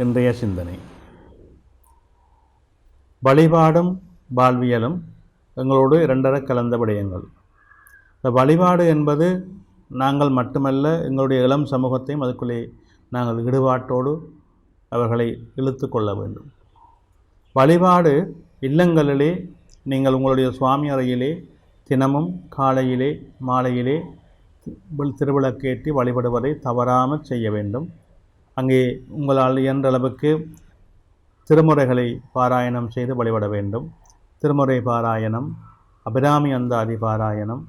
இன்றைய சிந்தனை. வழிபாடும் வாழ்வியலும் எங்களோடு இரண்டர கலந்த விடயங்கள். இந்த வழிபாடு என்பது நாங்கள் மட்டுமல்ல, எங்களுடைய இளம் சமூகத்தையும் அதுக்குள்ளே நாங்கள் ஈடுபாட்டோடு அவர்களை இழுத்து கொள்ள வேண்டும். வழிபாடு இல்லங்களிலே நீங்கள் உங்களுடைய சுவாமி அறையிலே தினமும் காலையிலே மாலையிலே திருவிளக்கேற்றி வழிபடுவதை தவறாமல் செய்ய வேண்டும். அங்கே உங்களால் இயன்ற அளவுக்கு திருமுறைகளை பாராயணம் செய்து வழிபட வேண்டும். திருமுறை பாராயணம், அபிராமி அந்தாதி பாராயணம்,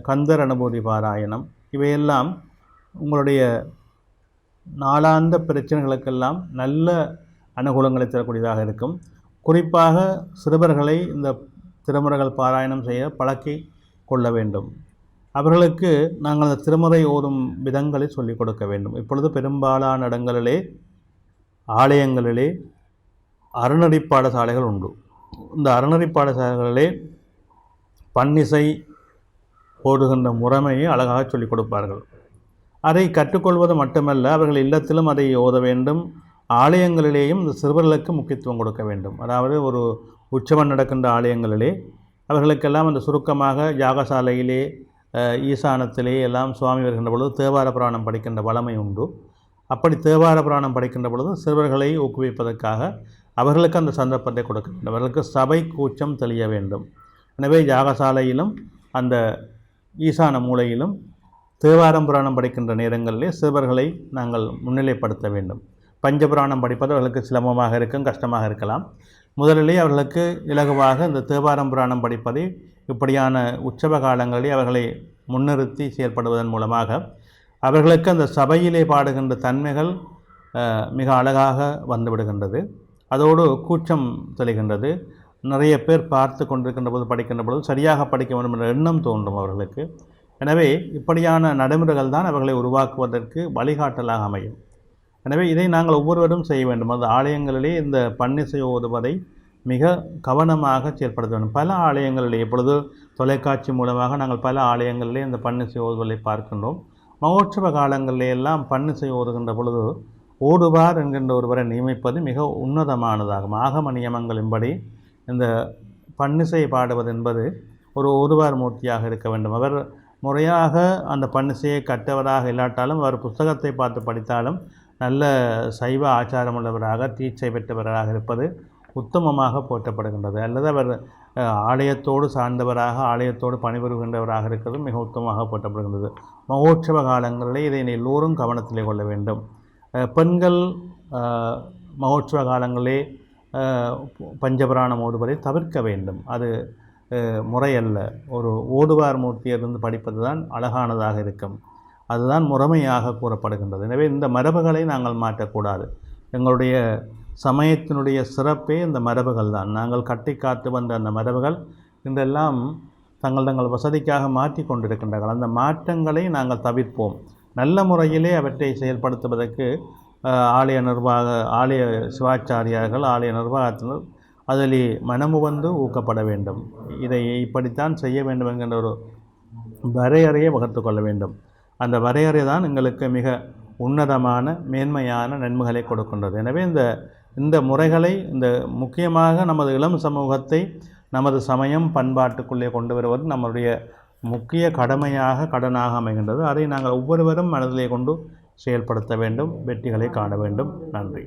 கந்தர் அனுபூதி பாராயணம், இவையெல்லாம் உங்களுடைய நாளாந்த பிரச்சனைகளுக்கெல்லாம் நல்ல அனுகூலங்களை தரக்கூடியதாக இருக்கும். குறிப்பாக சிறுவர்களை இந்த திருமுறைகள் பாராயணம் செய்ய பழக்கி கொள்ள வேண்டும். அவர்களுக்கு நாங்கள் அந்த திருமுறை ஓதும் விதங்களை சொல்லிக் கொடுக்க வேண்டும். இப்பொழுது பெரும்பாலான இடங்களிலே ஆலயங்களிலே அறநெறி பாடசாலைகள் உண்டு. இந்த அறநெறி பாடசாலைகளிலே பன்னிசை ஓடுகின்ற முறைமையை அழகாக சொல்லிக் கொடுப்பார்கள். அதை கற்றுக்கொள்வது மட்டுமல்ல, அவர்கள் இல்லத்திலும் அதை ஓத வேண்டும். ஆலயங்களிலேயும் இந்த சிறுவர்களுக்கு முக்கியத்துவம் கொடுக்க வேண்டும். அதாவது ஒரு உற்சவம் நடக்கின்ற ஆலயங்களிலே அவர்களுக்கெல்லாம் அந்த சுருக்கமாக யாகசாலையிலே ஈசானத்திலே எல்லாம் சுவாமி வருகின்ற பொழுது தேவார புராணம் படிக்கின்ற வளமை உண்டு. அப்படி தேவார புராணம் படிக்கின்ற பொழுது சிறுவர்களை ஊக்குவிப்பதற்காக அவர்களுக்கு அந்த சந்தர்ப்பத்தை கொடுக்க வேண்டும். அவர்களுக்கு சபை கூச்சம் தெளிய வேண்டும். எனவே யாகசாலையிலும் அந்த ஈசான மூலையிலும் தேவாரம் புராணம் படிக்கின்ற நேரங்களிலே சிறுவர்களை நாங்கள் முன்னிலைப்படுத்த வேண்டும். பஞ்சபுராணம் படிப்பது அவர்களுக்கு சிரமமாக இருக்கும், கஷ்டமாக இருக்கலாம். முதலிலே அவர்களுக்கு இலகுவாக இந்த தேவாரம் புராணம் படிப்பதை இப்படியான உற்சவ காலங்களில் அவர்களை முன்னிறுத்தி செயல்படுவதன் மூலமாக அவர்களுக்கு அந்த சபையிலே பாடுகின்ற தன்மைகள் மிக அழகாக வந்துவிடுகின்றது. அதோடு கூச்சம் தெளிகின்றது. நிறைய பேர் பார்த்து கொண்டிருக்கின்ற போது படிக்கின்ற பொழுது சரியாக படிக்க வேண்டும் என்ற எண்ணம் தோன்றும் அவர்களுக்கு. எனவே இப்படியான நடைமுறைகள் தான் அவர்களை உருவாக்குவதற்கு வழிகாட்டலாக அமையும். எனவே இதை நாங்கள் ஒவ்வொருவரும் செய்ய வேண்டும். அது ஆலயங்களிலே இந்த பன்னிசை ஓதுவதை மிக கவனமாக செயல்படுத்த வேண்டும். பல ஆலயங்களிலே இப்பொழுது தொலைக்காட்சி மூலமாக நாங்கள் பல ஆலயங்களிலே இந்த பன்னிசை ஓதுவதை பார்க்கின்றோம். மகோற்சவ காலங்களிலே எல்லாம் பன்னிசை ஓதுகின்ற பொழுது ஓடுவார் என்கின்ற ஒருவரை நியமிப்பது மிக உன்னதமானதாகும். ஆகம நியமங்களின்படி இந்த பன்னிசை பாடுவது என்பது ஒரு ஓதுவார் மூர்த்தியாக இருக்க வேண்டும். அவர் முறையாக அந்த பன்னிசையை கற்றவராக இல்லாட்டாலும் அவர் புத்தகத்தை பார்த்து படித்தாலும் நல்ல சைவ ஆச்சாரமுள்ளவராக தீட்சை பெற்றவராக இருப்பது உத்தமமாக போற்றப்படுகின்றது. அல்லது அவர் ஆலயத்தோடு சார்ந்தவராக ஆலயத்தோடு பணிபுரிகின்றவராக இருக்கிறது மிக உத்தமமாக போற்றப்படுகின்றது. மகோற்சவ காலங்களிலே இதை எல்லோரும் கவனத்திலே கொள்ள வேண்டும். பெண்கள் மகோற்சவ காலங்களிலே பஞ்சபுராணம் ஓதுவதை தவிர்க்க வேண்டும். அது முறையல்ல. ஒரு ஓதுவார் மூர்த்தியிலிருந்து படிப்பது தான் அழகானதாக இருக்கும். அதுதான் முறைமையாக கூறப்படுகின்றது. எனவே இந்த மரபுகளை நாங்கள் மாற்றக்கூடாது. எங்களுடைய சமயத்தினுடைய சிறப்பே இந்த மரபுகள் தான். நாங்கள் கட்டி காத்து வந்த அந்த மரபுகள் இன்றெல்லாம் தங்கள் வசதிக்காக மாற்றி கொண்டிருக்கின்றார்கள். அந்த மாற்றங்களை நாங்கள் தவிர்ப்போம். நல்ல முறையிலே அவற்றை செயல்படுத்துவதற்கு ஆலய சிவாச்சாரியார்கள், ஆலய நிர்வாகத்தினர் அதில் மனமுவந்து ஊக்கப்பட வேண்டும். இதை இப்படித்தான் செய்ய வேண்டும் என்கின்ற ஒரு வரையறையை வகுத்து கொள்ள வேண்டும். அந்த வரையறை தான் எங்களுக்கு மிக உன்னதமான மேன்மையான நன்மைகளை கொடுக்கின்றது. எனவே இந்த முறைகளை முக்கியமாக நமது இளம் சமூகத்தை நமது சமயம் பண்பாட்டுக்குள்ளே கொண்டு வருவது நம்முடைய முக்கிய கடனாக அமைகின்றது. அதை நாங்கள் ஒவ்வொருவரும் மனதிலே கொண்டு செயல்படுத்த வேண்டும். வெற்றிகளை காண வேண்டும். நன்றி.